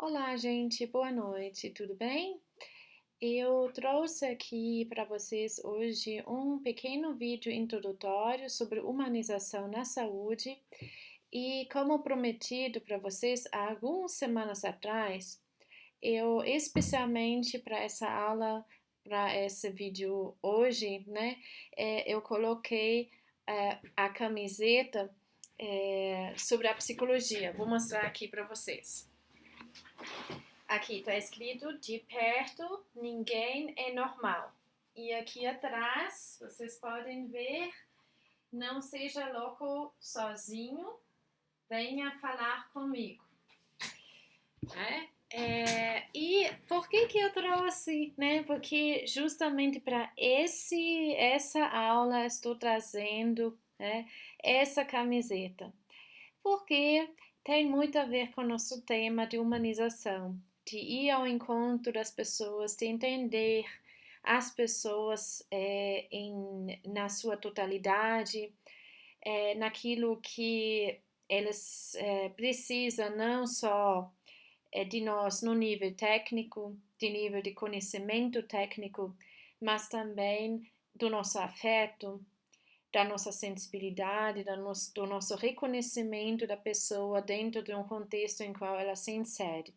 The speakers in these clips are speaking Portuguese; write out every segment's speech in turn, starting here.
Olá, gente, boa noite, tudo bem? Eu trouxe aqui para vocês hoje um pequeno vídeo introdutório sobre humanização na saúde e, como prometido para vocês há algumas semanas atrás, eu especialmente para essa aula, para esse vídeo hoje, né, eu coloquei a camiseta sobre a psicologia. Vou mostrar aqui para vocês. Aqui está escrito: de perto, ninguém é normal. E aqui atrás, vocês podem ver: não seja louco sozinho, venha falar comigo. E por que eu trouxe, né? Porque justamente para essa aula estou trazendo, né, essa camiseta. Porque tem muito a ver com o nosso tema de humanização, de ir ao encontro das pessoas, de entender as pessoas na sua totalidade, naquilo que eles precisam, não só de nós no nível técnico, de nível de conhecimento técnico, mas também do nosso afeto, da nossa sensibilidade, do nosso reconhecimento da pessoa dentro de um contexto em qual ela se insere.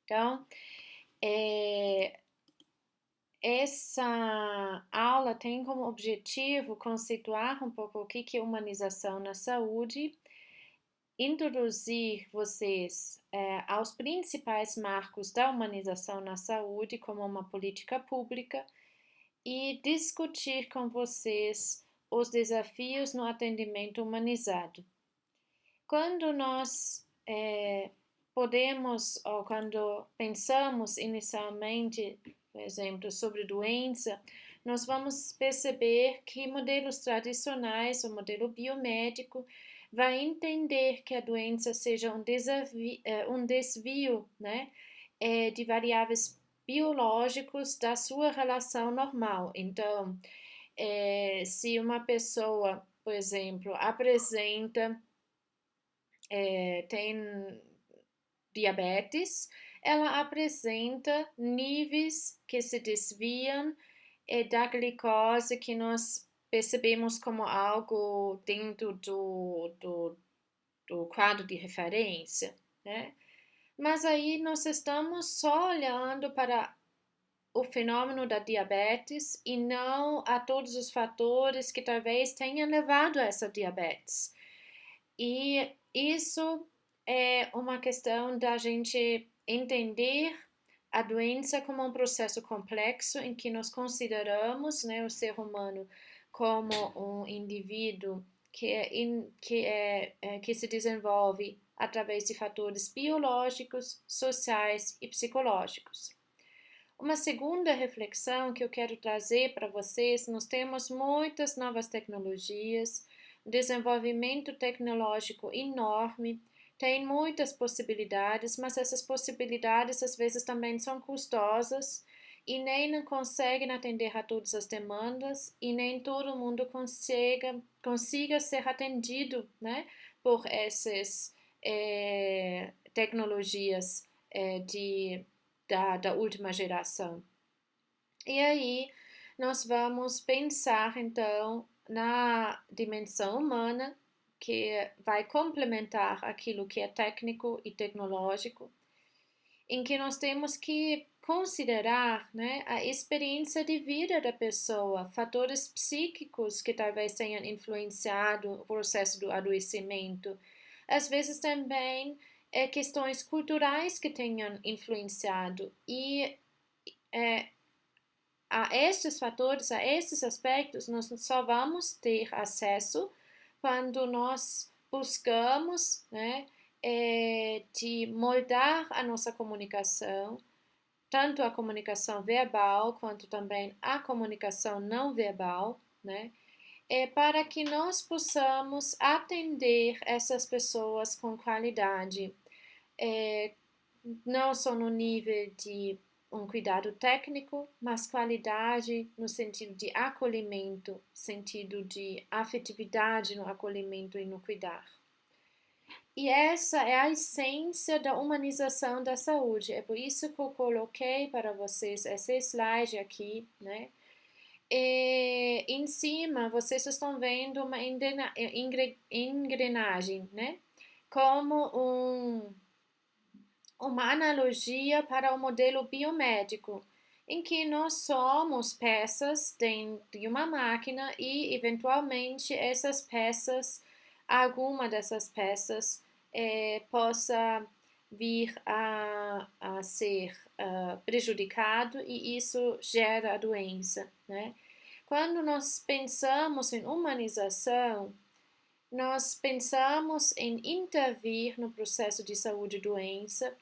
Então, essa aula tem como objetivo conceituar um pouco o que é humanização na saúde, introduzir vocês aos principais marcos da humanização na saúde como uma política pública e discutir com vocês os desafios no atendimento humanizado. Quando nós podemos, ou quando pensamos inicialmente, por exemplo, sobre doença, nós vamos perceber que modelos tradicionais, o modelo biomédico, vai entender que a doença seja um desvio, né, de variáveis biológicos da sua relação normal. Então, se uma pessoa, por exemplo, tem diabetes, ela apresenta níveis que se desviam da glicose que nós percebemos como algo dentro do quadro de referência, né? Mas aí nós estamos só olhando para o fenômeno da diabetes e não a todos os fatores que talvez tenham levado a essa diabetes. E isso é uma questão da gente entender a doença como um processo complexo em que nós consideramos, né, o ser humano como um indivíduo que se desenvolve através de fatores biológicos, sociais e psicológicos. Uma segunda reflexão que eu quero trazer para vocês: nós temos muitas novas tecnologias, desenvolvimento tecnológico enorme, tem muitas possibilidades, mas essas possibilidades às vezes também são custosas e nem não conseguem atender a todas as demandas e nem todo mundo consiga ser atendido, né, por essas tecnologias da última geração. E aí nós vamos pensar então na dimensão humana, que vai complementar aquilo que é técnico e tecnológico, em que nós temos que considerar, né, a experiência de vida da pessoa, fatores psíquicos que talvez tenham influenciado o processo do adoecimento, às vezes também questões culturais que tenham influenciado, e a estes fatores, a estes aspectos, nós só vamos ter acesso quando nós buscamos, né, de moldar a nossa comunicação, tanto a comunicação verbal quanto também a comunicação não verbal, né, para que nós possamos atender essas pessoas com qualidade, não só no nível de um cuidado técnico, mas qualidade no sentido de acolhimento, sentido de afetividade no acolhimento e no cuidar. E essa é a essência da humanização da saúde. É por isso que eu coloquei para vocês esse slide aqui, né? E em cima vocês estão vendo uma engrenagem, né? Como uma analogia para o modelo biomédico, em que nós somos peças dentro de uma máquina e, eventualmente, essas peças, alguma dessas peças, possa vir a ser prejudicado e isso gera a doença, né? Quando nós pensamos em humanização, nós pensamos em intervir no processo de saúde e doença,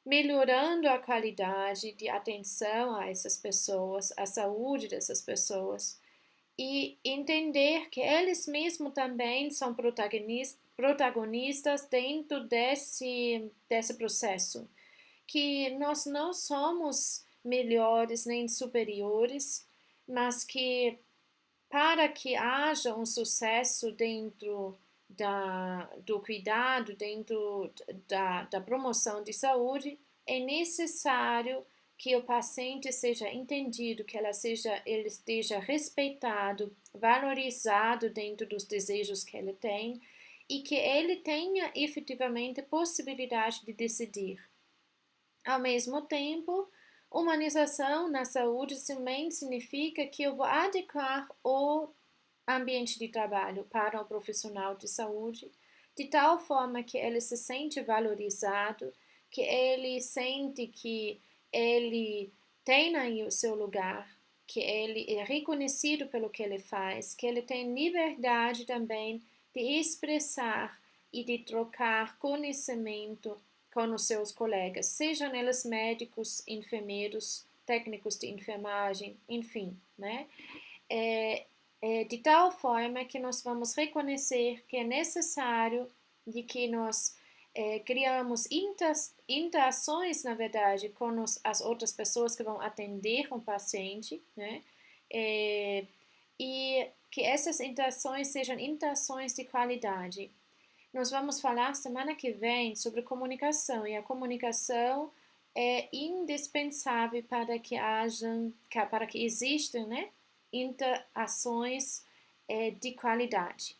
melhorando a qualidade de atenção a essas pessoas, a saúde dessas pessoas, e entender que eles mesmos também são protagonistas dentro desse processo, que nós não somos melhores nem superiores, mas que para que haja um sucesso dentro do cuidado, dentro da promoção de saúde, é necessário que o paciente seja entendido, que ele esteja respeitado, valorizado dentro dos desejos que ele tem e que ele tenha efetivamente possibilidade de decidir. Ao mesmo tempo, humanização na saúde também significa que eu vou adequar o ambiente de trabalho para o profissional de saúde, de tal forma que ele se sente valorizado, que ele sente que ele tem aí o seu lugar, que ele é reconhecido pelo que ele faz, que ele tem liberdade também de expressar e de trocar conhecimento com os seus colegas, sejam eles médicos, enfermeiros, técnicos de enfermagem, enfim, né? De tal forma que nós vamos reconhecer que é necessário de que nós criamos interações, na verdade, com as outras pessoas que vão atender o paciente, né? E que essas interações sejam interações de qualidade. Nós vamos falar semana que vem sobre comunicação e a comunicação é indispensável para que existam, né, interações de qualidade.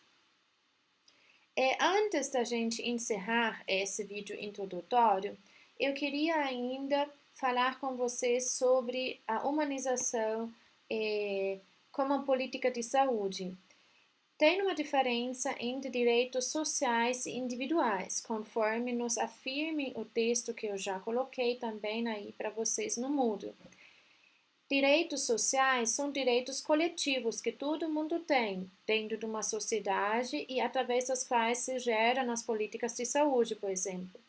Antes da gente encerrar esse vídeo introdutório, eu queria ainda falar com vocês sobre a humanização como política de saúde. Tem uma diferença entre direitos sociais e individuais, conforme nos afirme o texto que eu já coloquei também aí para vocês no Moodle. Direitos sociais são direitos coletivos que todo mundo tem dentro de uma sociedade e através das quais se geram as políticas de saúde, por exemplo.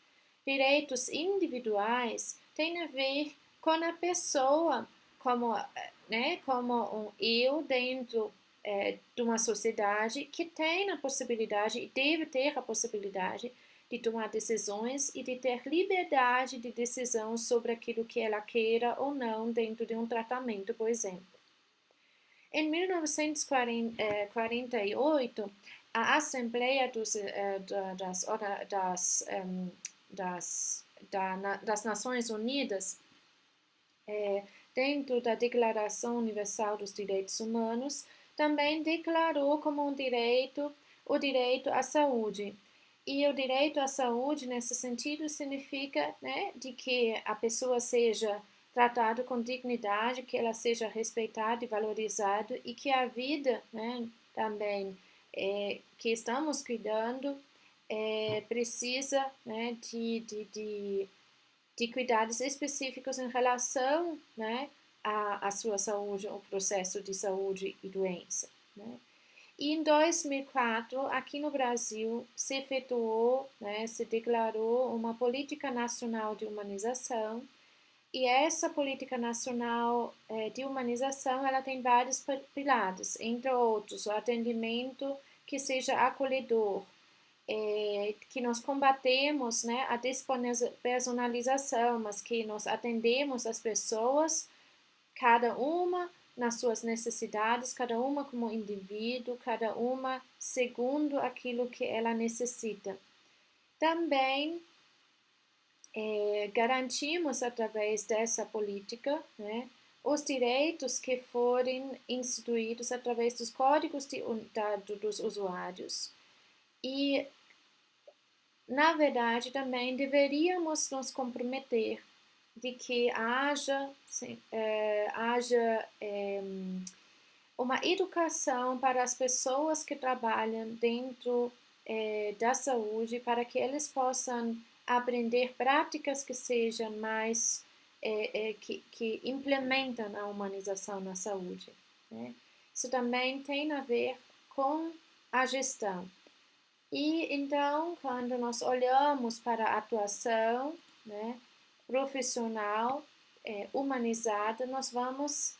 Direitos individuais têm a ver com a pessoa, como um eu dentro de uma sociedade que tem a possibilidade e deve ter a possibilidade de tomar decisões e de ter liberdade de decisão sobre aquilo que ela queira ou não dentro de um tratamento, por exemplo. Em 1948, a Assembleia das Nações Unidas, dentro da Declaração Universal dos Direitos Humanos, também declarou como um direito o direito à saúde. E o direito à saúde, nesse sentido, significa, né, de que a pessoa seja tratada com dignidade, que ela seja respeitada e valorizada e que a vida, né, também que estamos cuidando precisa, né, de cuidados específicos em relação, né, à sua saúde, ao processo de saúde e doença, né. E em 2004, aqui no Brasil, se efetuou, né, se declarou uma política nacional de humanização. E essa política nacional de humanização, ela tem vários pilares, entre outros, o atendimento que seja acolhedor, que nós combatemos, né, a despersonalização, mas que nós atendemos as pessoas, cada uma nas suas necessidades, cada uma como indivíduo, cada uma segundo aquilo que ela necessita. Também garantimos através dessa política, né, os direitos que forem instituídos através dos códigos de dados dos usuários. E, na verdade, também deveríamos nos comprometer de que haja uma educação para as pessoas que trabalham dentro da saúde, para que eles possam aprender práticas que sejam mais que implementam a humanização na saúde, né? Isso também tem a ver com a gestão. E então, quando nós olhamos para a atuação, né, profissional, humanizada, nós vamos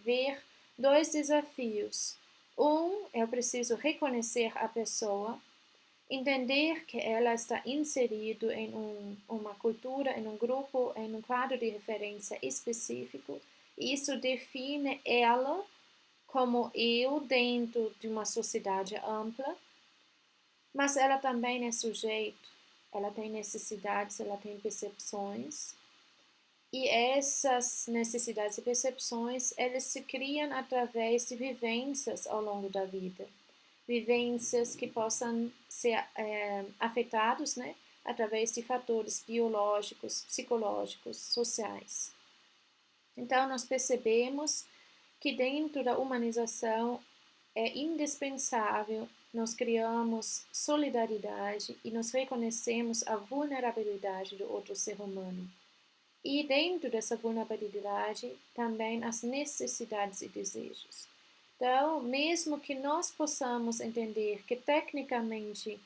ver dois desafios. Eu preciso reconhecer a pessoa, entender que ela está inserida em uma cultura, em um grupo, em um quadro de referência específico, e isso define ela como eu dentro de uma sociedade ampla, mas ela também é sujeito, ela tem necessidades, ela tem percepções, e essas necessidades e percepções, elas se criam através de vivências ao longo da vida. Vivências que possam ser afetados, né, através de fatores biológicos, psicológicos, sociais. Então, nós percebemos que dentro da humanização é indispensável nós criamos solidariedade e nós reconhecemos a vulnerabilidade do outro ser humano. E dentro dessa vulnerabilidade, também as necessidades e desejos. Então, mesmo que nós possamos entender que tecnicamente,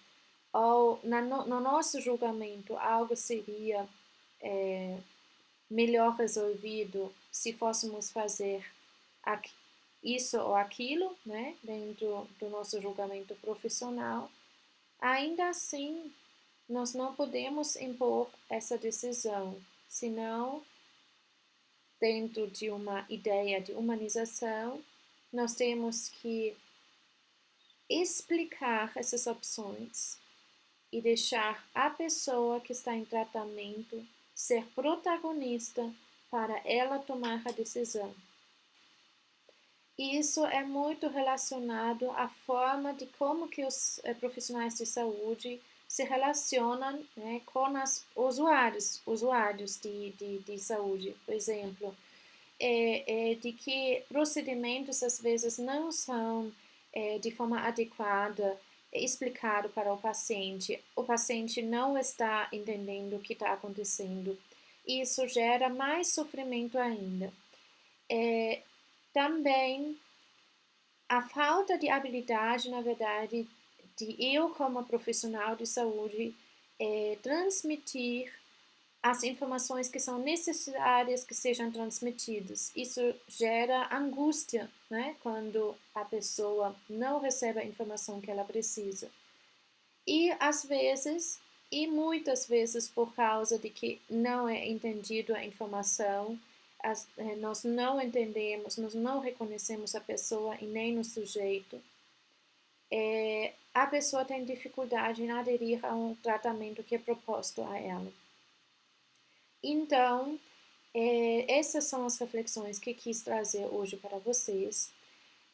ou no nosso julgamento, algo seria melhor resolvido se fôssemos fazer isso ou aquilo, né, dentro do nosso julgamento profissional, ainda assim, nós não podemos impor essa decisão, senão, dentro de uma ideia de humanização, nós temos que explicar essas opções e deixar a pessoa que está em tratamento ser protagonista para ela tomar a decisão. E isso é muito relacionado à forma de como que os profissionais de saúde se relacionam, né, com os usuários de saúde, por exemplo, de que procedimentos às vezes não são de forma adequada explicado para o paciente não está entendendo o que está acontecendo, e isso gera mais sofrimento ainda. Também a falta de habilidade, na verdade, de eu como profissional de saúde transmitir as informações que são necessárias que sejam transmitidas. Isso gera angústia, né, quando a pessoa não recebe a informação que ela precisa. E às vezes, e muitas vezes por causa de que não é entendido a informação, nós não entendemos, nós não reconhecemos a pessoa e nem o sujeito, a pessoa tem dificuldade em aderir a um tratamento que é proposto a ela. Então, essas são as reflexões que quis trazer hoje para vocês.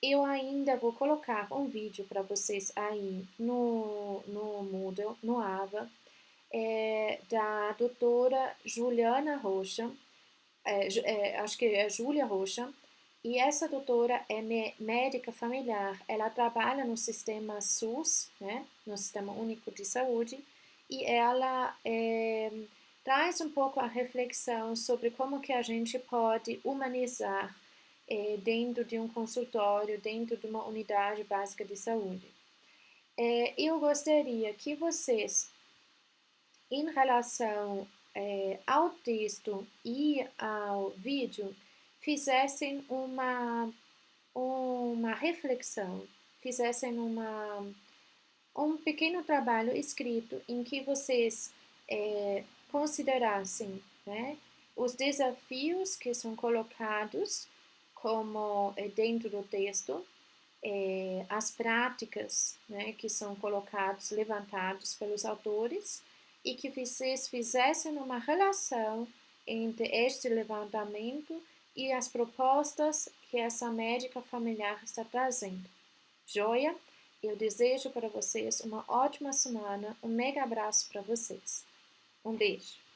Eu ainda vou colocar um vídeo para vocês aí no Moodle, no Ava, da doutora Juliana Rocha, acho que é Júlia Rocha, e essa doutora é médica familiar, ela trabalha no sistema SUS, né, no Sistema Único de Saúde, e ela traz um pouco a reflexão sobre como que a gente pode humanizar dentro de um consultório, dentro de uma unidade básica de saúde. Eu gostaria que vocês, em relação ao texto e ao vídeo, fizessem uma reflexão, fizessem um pequeno trabalho escrito em que vocês considerassem, né, os desafios que são colocados como dentro do texto as práticas, né, que são colocadas, levantadas pelos autores, e que vocês fizessem uma relação entre este levantamento e as propostas que essa médica familiar está trazendo. Joia? Eu desejo para vocês uma ótima semana, um mega abraço para vocês. Um beijo.